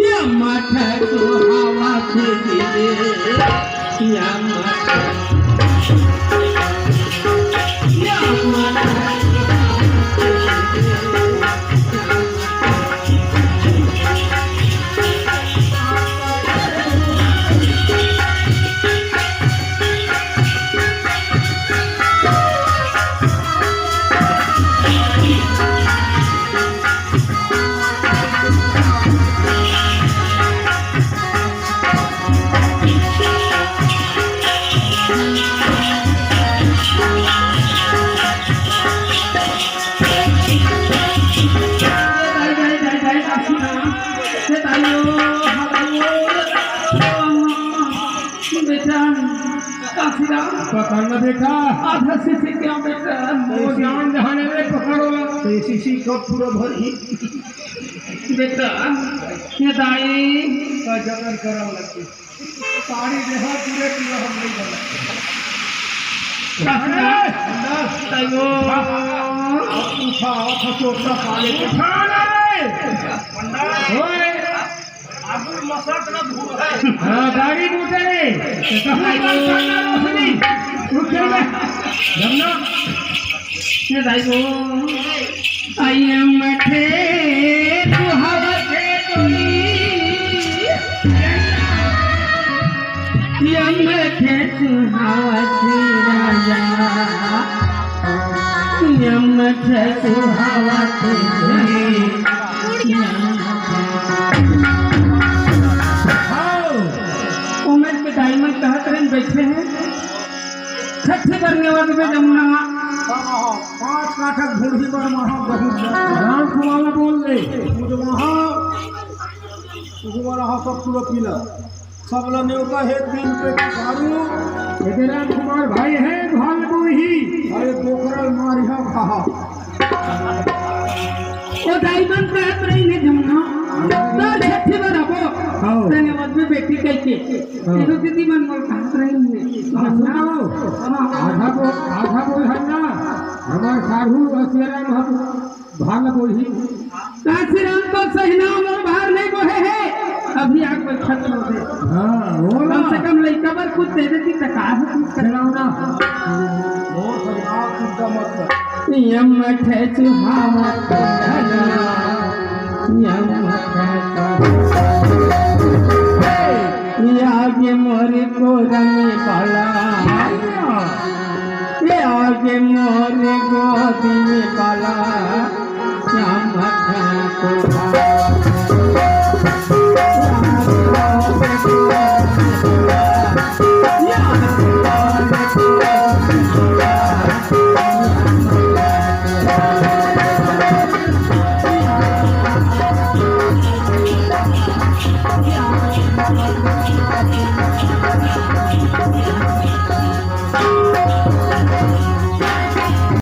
या मठ सुहावा थे या मठ पकड़ना बेटा आधा शीशी क्या बेटा वो जान जहाने में पकड़ोला तो शीशी को पूरा भरी बेटा ये दाई का जगन कराव लगती साड़ी देहा पूरे पूरा हम नहीं बना ताइयो उठा छोटा पाले उठाना रे ओए आगू मसक न धूल है हां गाड़ी उठे रे रुक जा जमना ये दाइयो आई एम मठे सुहावा थे तोली या मठे सुहावा थे राजा या मठे सुहावा थे उमेर के डायमंड कहत रहे बैठे हैं छठे करने वाले में जमुना 5 काठक भूढ़ी पर वहाँ बहुत राम कुमार बोल ले मुझे वहाँ सब पूरा पीला सब लने का है दिन पे दारू ये राम कुमार भाई है भाल को ही अरे दोकरल मारिया खा वो डायमंड कहत रही ने जमुना तो छठे बार अब रहने वाले में बैठी कह के तो दीदी मन बोल कहत रही ने आधा बोल हन्ना हमार साधु असिराम हम भाल बोही काशीराम तो सही नाम और बाहर नहीं बोहे है अभी आग पर खत्म हो गए हां वो कम से कम लइका पर कुछ दे देती त का कराओ ना वो सब आप चिंता मत कर यम मठे सुहावा धना यम आगे मोरे को रंगे पाला ये आगे मोरे गोदी में पाला श्याम को